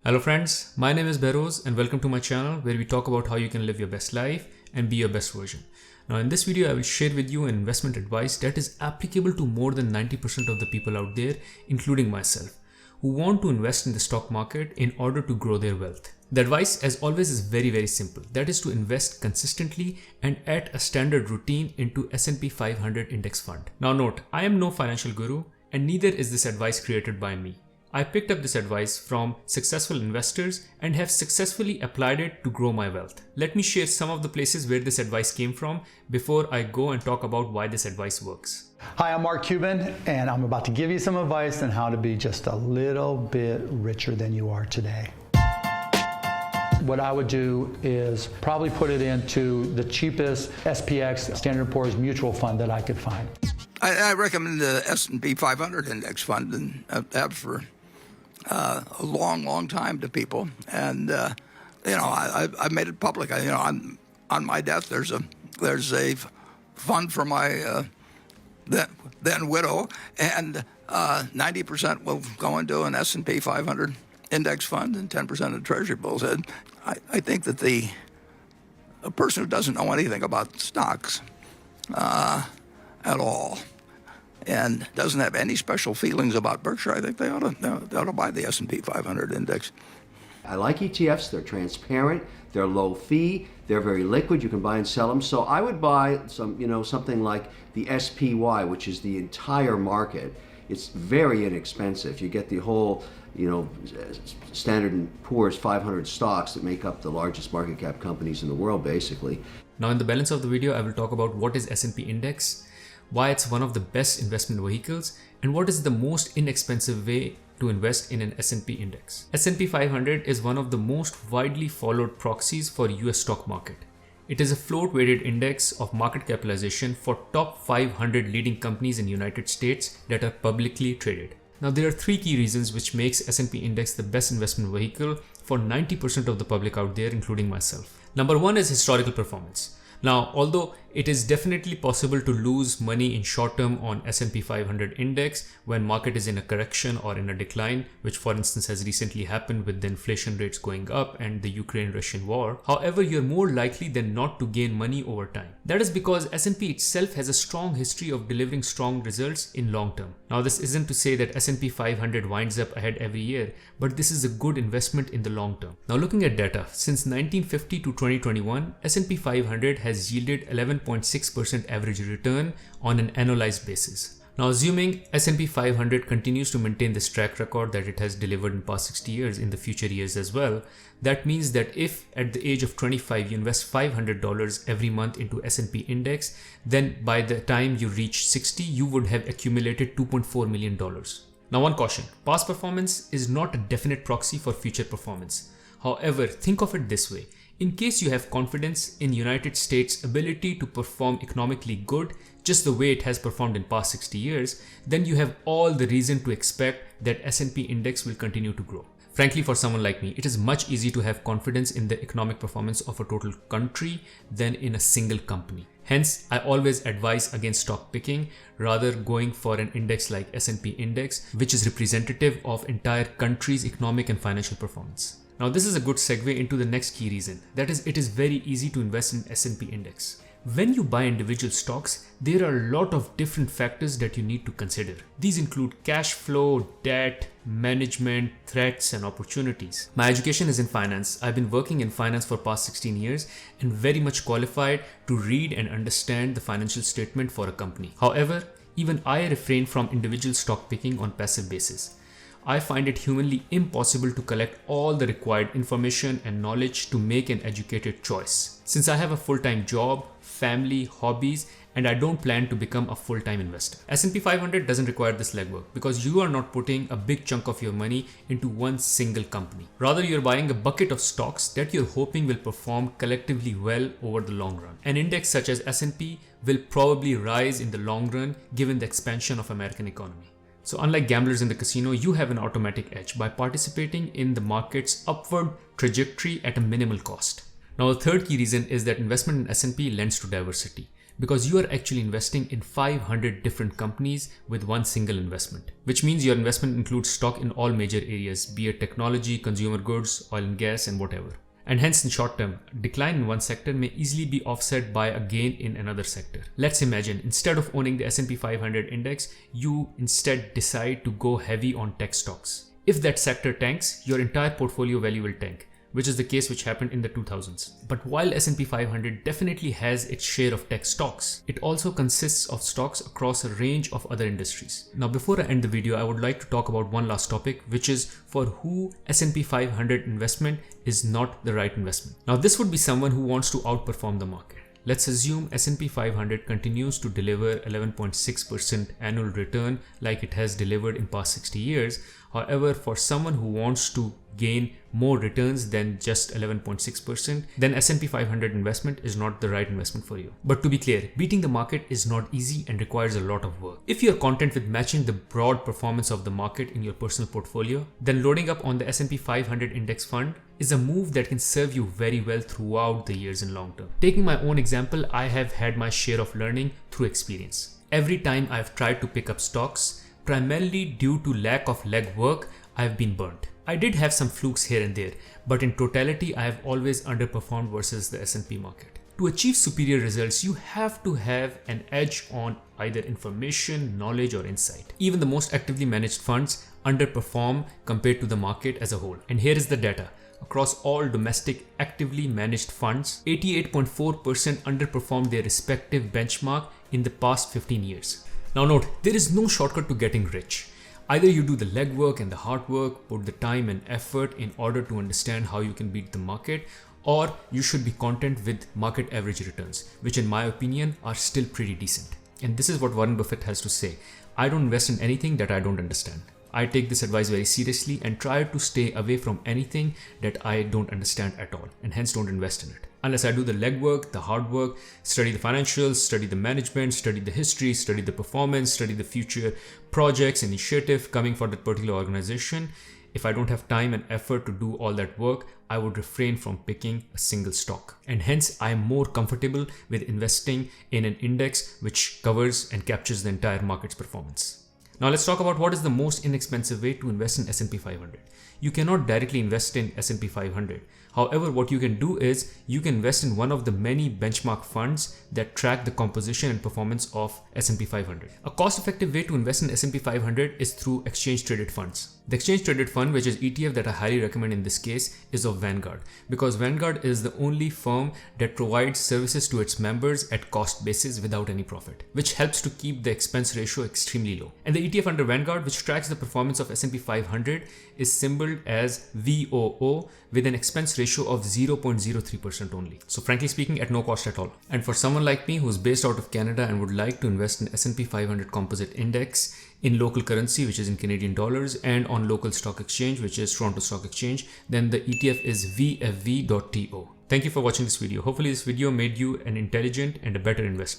Hello friends, my name is Behroz and welcome to my channel where we talk about how you can live your best life and be your best version. Now in this video I will share with you an investment advice that is applicable to more than 90% of the people out there, including myself, who want to invest in the stock market in order to grow their wealth. The advice, as always, is very simple. That is to invest consistently and at a standard routine into S&P 500 index fund. Now note, I am no financial guru and neither is this advice created by me. I picked up this advice from successful investors and have successfully applied it to grow my wealth. Let me share some of the places where this advice came from before I go and talk about why this advice works. Hi, I'm Mark Cuban, and I'm about to give you some advice on how to be just a little bit richer than you are today. What I would do is probably put it into the cheapest SPX, Standard & Poor's mutual fund that I could find. I recommend the S&P 500 index fund and have for a long time to people. And, I've made it public. On my death, there's a fund for my then widow, and 90% will go into an S&P 500 index fund and 10% of treasury bills. I think that a person who doesn't know anything about stocks at all and doesn't have any special feelings about Berkshire, I think they ought to buy the S&P 500 index. I like ETFs. They're transparent, they're low fee, they're very liquid, you can buy and sell them. So I would buy something like the SPY, which is the entire market. It's very inexpensive. You get the whole, Standard & Poor's 500 stocks that make up the largest market cap companies in the world, basically. Now in the balance of the video, I will talk about what is S&P index, why it's one of the best investment vehicles, and what is the most inexpensive way to invest in an S&P index. S&P 500 is one of the most widely followed proxies for US stock market. It is a float weighted index of market capitalization for top 500 leading companies in the United States that are publicly traded. Now there are three key reasons which makes S&P index the best investment vehicle for 90% of the public out there, including myself. Number one is historical performance. Now, although it is definitely possible to lose money in short term on S&P 500 index when market is in a correction or in a decline, which for instance has recently happened with the inflation rates going up and the Ukraine-Russian war. However, you're more likely than not to gain money over time. That is because S&P itself has a strong history of delivering strong results in long term. Now, this isn't to say that S&P 500 winds up ahead every year, but this is a good investment in the long term. Now, looking at data, since 1950 to 2021, S&P 500 has yielded 11.6% average return on an annualized basis. Now, assuming S&P 500 continues to maintain this track record that it has delivered in past 60 years in the future years as well, that means that if at the age of 25 you invest $500 every month into S&P index, then by the time you reach 60, you would have accumulated $2.4 million. Now, one caution, past performance is not a definite proxy for future performance. However, think of it this way. In case you have confidence in United States' ability to perform economically good, just the way it has performed in past 60 years, then you have all the reason to expect that S&P index will continue to grow. Frankly, for someone like me, it is much easier to have confidence in the economic performance of a total country than in a single company. Hence, I always advise against stock picking, rather going for an index like S&P index, which is representative of entire country's economic and financial performance. Now, this is a good segue into the next key reason. That is, it is very easy to invest in S&P index. When you buy individual stocks, there are a lot of different factors that you need to consider. These include cash flow, debt, management, threats, and opportunities. My education is in finance. I've been working in finance for past 16 years and very much qualified to read and understand the financial statement for a company. However, even I refrain from individual stock picking on passive basis. I find it humanly impossible to collect all the required information and knowledge to make an educated choice. Since I have a full-time job, family, hobbies, and I don't plan to become a full-time investor. S&P 500 doesn't require this legwork because you are not putting a big chunk of your money into one single company. Rather, you're buying a bucket of stocks that you're hoping will perform collectively well over the long run. An index such as S&P will probably rise in the long run given the expansion of American economy. So unlike gamblers in the casino, you have an automatic edge by participating in the market's upward trajectory at a minimal cost. Now, the third key reason is that investment in S&P lends to diversity. because you are actually investing in 500 different companies with one single investment, which means your investment includes stock in all major areas, be it technology, consumer goods, oil and gas, and whatever. And hence in short term, decline in one sector may easily be offset by a gain in another sector. Let's imagine instead of owning the S&P 500 index, you instead decide to go heavy on tech stocks. If that sector tanks, your entire portfolio value will tank, which is the case which happened in the 2000s. But while S&P 500 definitely has its share of tech stocks, it also consists of stocks across a range of other industries. Now, before I end the video, I would like to talk about one last topic, which is for who S&P 500 investment is not the right investment. Now, this would be someone who wants to outperform the market. Let's assume S&P 500 continues to deliver 11.6% annual return like it has delivered in past 60 years. However, for someone who wants to gain more returns than just 11.6%, then S&P 500 investment is not the right investment for you. But to be clear, beating the market is not easy and requires a lot of work. If you're content with matching the broad performance of the market in your personal portfolio, then loading up on the S&P 500 index fund is a move that can serve you very well throughout the years in long term. Taking my own example, I have had my share of learning through experience. Every time I've tried to pick up stocks, primarily due to lack of legwork, I've been burnt. I did have some flukes here and there, but in totality, I have always underperformed versus the S&P market. To achieve superior results, you have to have an edge on either information, knowledge, or insight. Even the most actively managed funds underperform compared to the market as a whole. And here is the data. Across all domestic actively managed funds, 88.4% underperformed their respective benchmark in the past 15 years. Now note, there is no shortcut to getting rich. Either you do the legwork and the hard work, put the time and effort in order to understand how you can beat the market, or you should be content with market average returns, which in my opinion are still pretty decent. And this is what Warren Buffett has to say. I don't invest in anything that I don't understand. I take this advice very seriously and try to stay away from anything that I don't understand at all, and hence don't invest in it. Unless I do the legwork, the hard work, study the financials, study the management, study the history, study the performance, study the future projects, initiative coming for that particular organization. If I don't have time and effort to do all that work, I would refrain from picking a single stock. And hence, I am more comfortable with investing in an index which covers and captures the entire market's performance. Now let's talk about what is the most inexpensive way to invest in S&P 500. You cannot directly invest in S&P 500. However, what you can do is you can invest in one of the many benchmark funds that track the composition and performance of S&P 500. A cost-effective way to invest in S&P 500 is through exchange-traded funds. The exchange-traded fund, which is ETF that I highly recommend in this case, is of Vanguard, because Vanguard is the only firm that provides services to its members at cost basis without any profit, which helps to keep the expense ratio extremely low. And the ETF under Vanguard, which tracks the performance of S&P 500, is symboled as VOO with an expense ratio of 0.03% only. So frankly speaking, at no cost at all. And for someone like me who's based out of Canada and would like to invest in S&P 500 composite index in local currency, which is in Canadian dollars, and on local stock exchange, which is Toronto Stock Exchange, then the ETF is vfv.to. Thank you for watching this video. Hopefully this video made you an intelligent and a better investor.